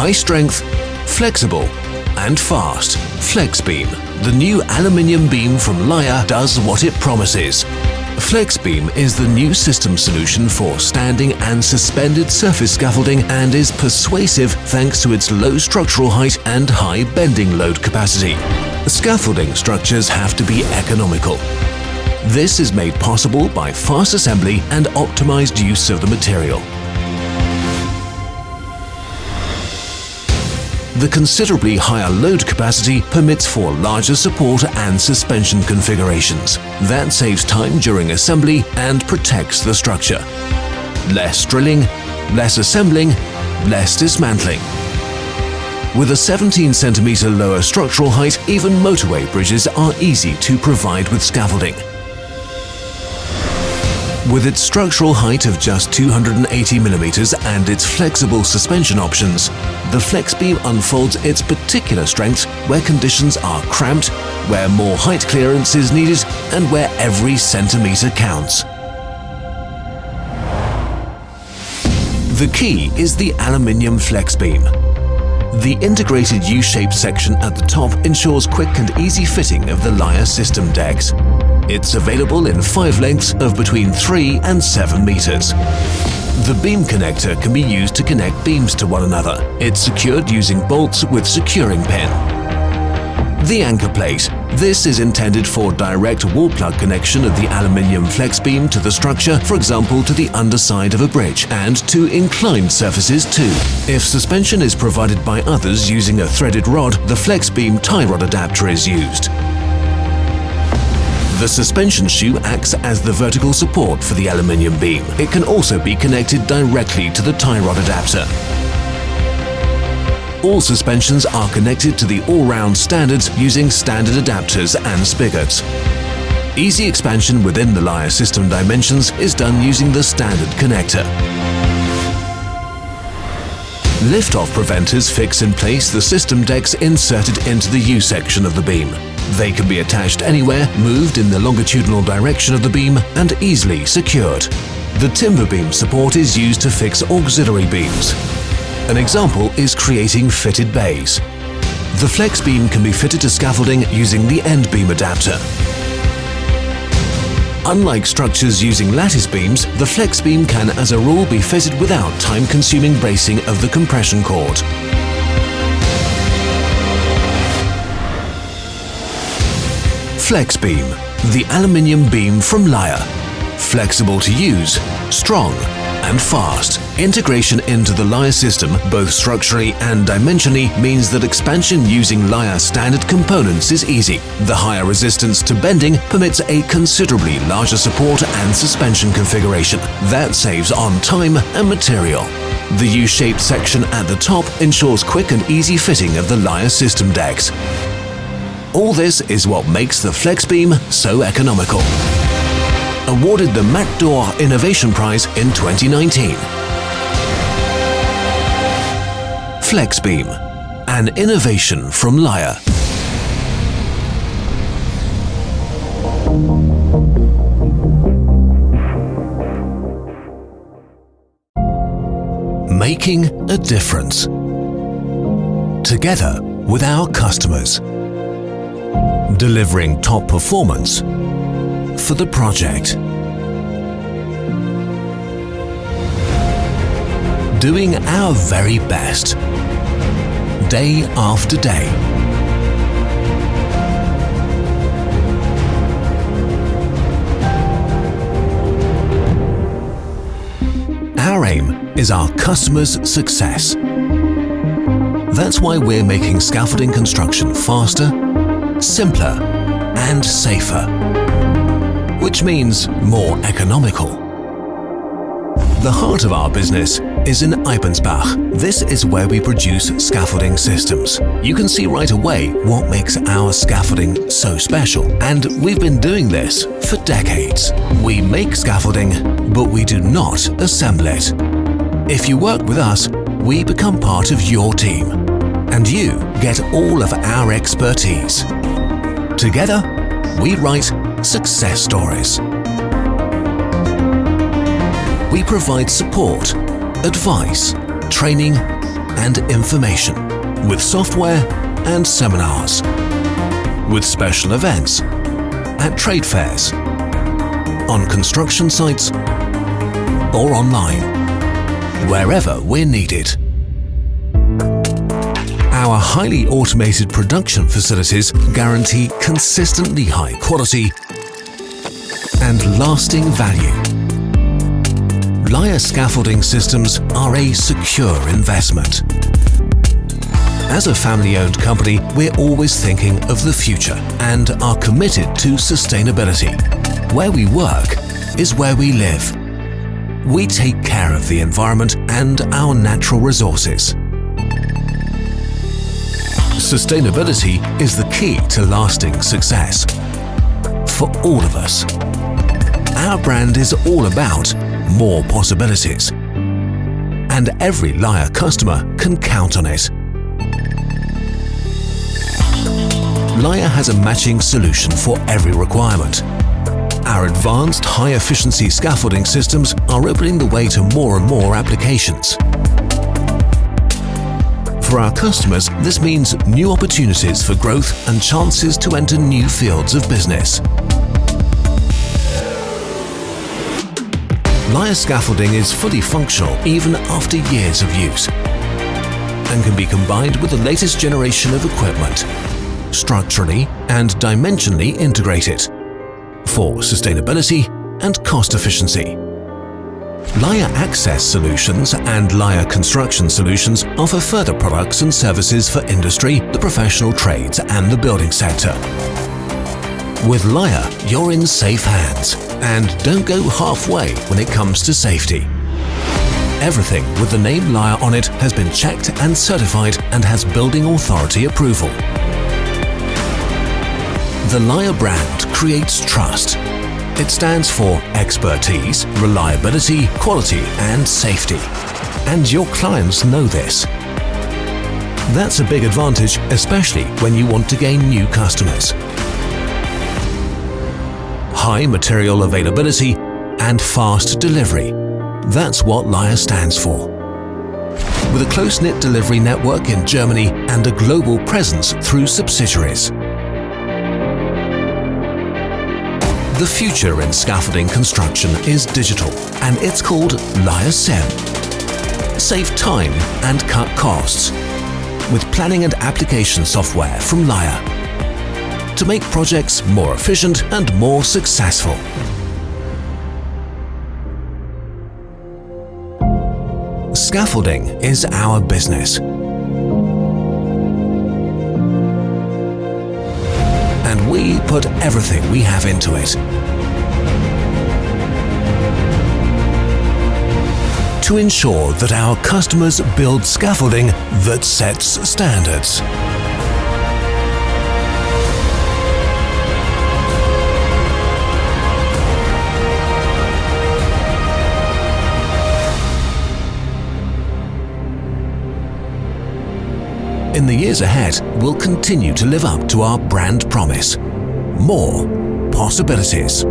high strength, flexible and fast. FlexBeam, the new aluminium beam from Layher, does what it promises. FlexBeam is the new system solution for standing and suspended surface scaffolding and is persuasive thanks to its low structural height and high bending load capacity. Scaffolding structures have to be economical. This is made possible by fast assembly and optimized use of the material. The considerably higher load capacity permits for larger support and suspension configurations. That saves time during assembly and protects the structure. Less drilling, less assembling, less dismantling. With a 17 cm lower structural height, even motorway bridges are easy to provide with scaffolding. With its structural height of just 280 mm and its flexible suspension options, the FlexBeam unfolds its particular strengths where conditions are cramped, where more height clearance is needed, and where every centimetre counts. The key is the aluminium FlexBeam. The integrated U-shaped section at the top ensures quick and easy fitting of the Layher system decks. It's available in 5 lengths of between 3 and 7 meters. The beam connector can be used to connect beams to one another. It's secured using bolts with securing pin. The anchor plate. This is intended for direct wall plug connection of the aluminium FlexBeam to the structure, for example to the underside of a bridge, and to inclined surfaces too. If suspension is provided by others using a threaded rod, the FlexBeam tie rod adapter is used. The suspension shoe acts as the vertical support for the aluminium beam. It can also be connected directly to the tie rod adapter. All suspensions are connected to the all-round standards using standard adapters and spigots. Easy expansion within the Layher system dimensions is done using the standard connector. Lift-off preventers fix in place the system decks inserted into the U-section of the beam. They can be attached anywhere, moved in the longitudinal direction of the beam, and easily secured. The timber beam support is used to fix auxiliary beams. An example is creating fitted bays. The FlexBeam can be fitted to scaffolding using the end beam adapter. Unlike structures using lattice beams, the FlexBeam can as a rule be fitted without time-consuming bracing of the compression cord. FlexBeam, the aluminium beam from Layher. Flexible to use, strong and fast. Integration into the Layher system, both structurally and dimensionally, means that expansion using Layher standard components is easy. The higher resistance to bending permits a considerably larger support and suspension configuration. That saves on time and material. The U-shaped section at the top ensures quick and easy fitting of the Layher system decks. All this is what makes the FlexBeam so economical. Awarded the Mac d'Or Innovation Prize in 2019. FlexBeam, an innovation from Layher. Making a difference. Together with our customers. Delivering top performance for the project. Doing our very best, day after day. Our aim is our customers' success. That's why we're making scaffolding construction faster, simpler and safer, which means more economical. The heart of our business is in Eibensbach. This is where we produce scaffolding systems. You can see right away what makes our scaffolding so special. And we've been doing this for decades. We make scaffolding, but we do not assemble it. If you work with us, we become part of your team, and you get all of our expertise. Together, we write success stories. We provide support, advice, training, and information, with software and seminars, with special events, at trade fairs, on construction sites, or online, wherever we're needed. Our highly automated production facilities guarantee consistently high quality and lasting value. Layher scaffolding systems are a secure investment. As a family-owned company, we're always thinking of the future and are committed to sustainability. Where we work is where we live. We take care of the environment and our natural resources. Sustainability is the key to lasting success for all of us. Our brand is all about more possibilities, and every Layher customer can count on it. Layher has a matching solution for every requirement. Our advanced high-efficiency scaffolding systems are opening the way to more and more applications. For our customers, this means new opportunities for growth and chances to enter new fields of business. Layher scaffolding is fully functional even after years of use and can be combined with the latest generation of equipment, structurally and dimensionally integrated for sustainability and cost efficiency. Layher Access Solutions and Layher Construction Solutions offer further products and services for industry, the professional trades and the building sector. With Layher, you're in safe hands, and don't go halfway when it comes to safety. Everything with the name Layher on it has been checked and certified and has building authority approval. The Layher brand creates trust. It stands for expertise, reliability, quality and safety. And your clients know this. That's a big advantage, especially when you want to gain new customers. High material availability and fast delivery. That's what Layher stands for. With a close-knit delivery network in Germany and a global presence through subsidiaries. The future in scaffolding construction is digital, and it's called Layher Sim. Save time and cut costs with planning and application software from Layher to make projects more efficient and more successful. Scaffolding is our business. And we put everything we have into it. To ensure that our customers build scaffolding that sets standards. In the years ahead, we'll continue to live up to our brand promise. More possibilities.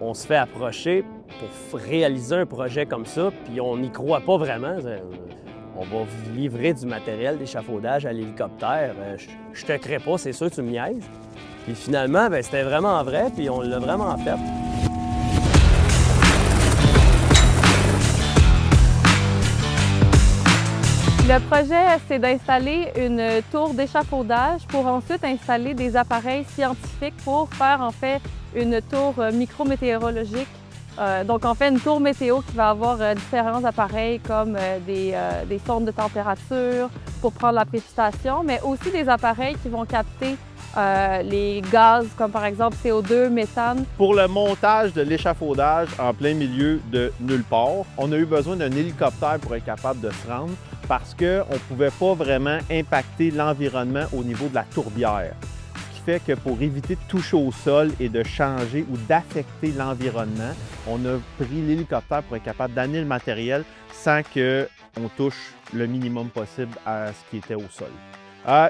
on se fait approcher pour réaliser un projet comme ça, puis on n'y croit pas vraiment. On va livrer du matériel d'échafaudage à l'hélicoptère. Je te crée pas, c'est sûr, tu me niaises. Puis finalement, c'était vraiment vrai, puis on l'a vraiment fait. Le projet, c'est d'installer une tour d'échafaudage pour ensuite installer des appareils scientifiques pour faire en fait une tour micrométéorologique. Donc en fait une tour météo qui va avoir différents appareils comme des sondes de température pour prendre la précipitation, mais aussi des appareils qui vont capter les gaz comme par exemple CO2, méthane. Pour le montage de l'échafaudage en plein milieu de nulle part, on a eu besoin d'un hélicoptère pour être capable de se rendre parce qu'on ne pouvait pas vraiment impacter l'environnement au niveau de la tourbière. Ce qui fait que pour éviter de toucher au sol et de changer ou d'affecter l'environnement, on a pris l'hélicoptère pour être capable d'amener le matériel sans qu'on touche le minimum possible à ce qui était au sol.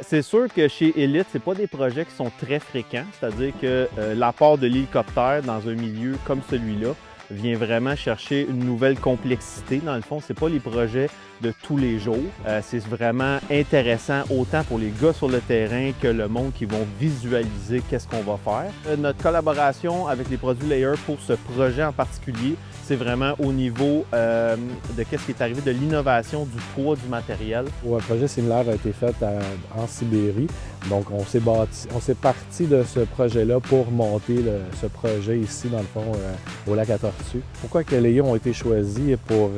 C'est sûr que chez Elite, ce n'est pas des projets qui sont très fréquents, c'est-à-dire que l'apport de l'hélicoptère dans un milieu comme celui-là vient vraiment chercher une nouvelle complexité. Dans le fond, ce n'est pas les projets de tous les jours. C'est vraiment intéressant autant pour les gars sur le terrain que le monde qui vont visualiser qu'est-ce qu'on va faire. Notre collaboration avec les produits Layher pour ce projet en particulier, c'est vraiment au niveau de qu'est-ce qui est arrivé, de l'innovation, du poids du matériel. Un projet similaire a été fait en Sibérie. Donc, on s'est parti de ce projet-là pour monter ce projet ici, dans le fond, au lac à Tortue. Pourquoi que Layher ont été choisis pour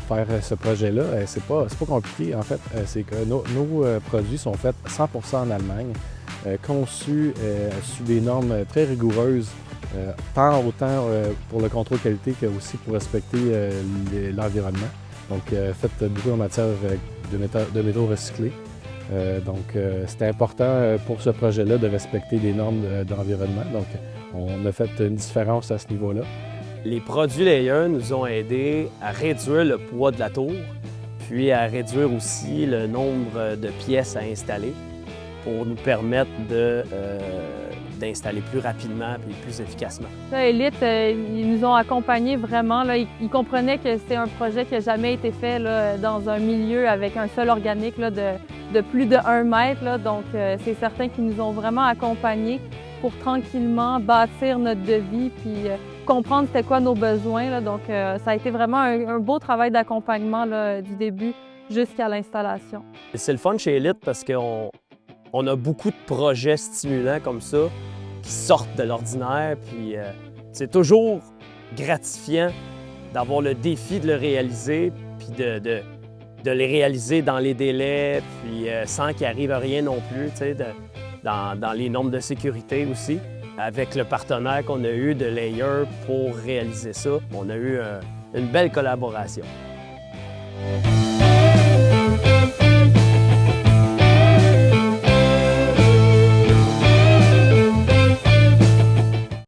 faire ce projet-là? C'est pas compliqué, en fait. C'est que nos produits sont faits 100% en Allemagne, conçus sous des normes très rigoureuses, tant autant pour le contrôle qualité que aussi pour respecter l'environnement. Donc, fait beaucoup en matière de métaux recyclés. Donc, c'était important pour ce projet-là de respecter les normes d'environnement. Donc, on a fait une différence à ce niveau-là. Les produits Layher nous ont aidés à réduire le poids de la tour, puis à réduire aussi le nombre de pièces à installer pour nous permettre d'installer plus rapidement et plus efficacement. Elite, ils nous ont accompagnés vraiment. Là, ils comprenaient que c'était un projet qui n'a jamais été fait là, dans un milieu avec un sol organique là, de plus de 1 mètre. Là. Donc, c'est certain qu'ils nous ont vraiment accompagnés pour tranquillement bâtir notre devis puis comprendre c'était quoi nos besoins. Là. Donc, ça a été vraiment un beau travail d'accompagnement du début jusqu'à l'installation. C'est le fun chez Elite parce qu'on a beaucoup de projets stimulants comme ça qui sortent de l'ordinaire. Puis c'est toujours gratifiant d'avoir le défi de le réaliser, puis de les réaliser dans les délais, puis sans qu'il arrive à rien non plus, dans les normes de sécurité aussi. Avec le partenaire qu'on a eu de Layher pour réaliser ça, on a eu une belle collaboration.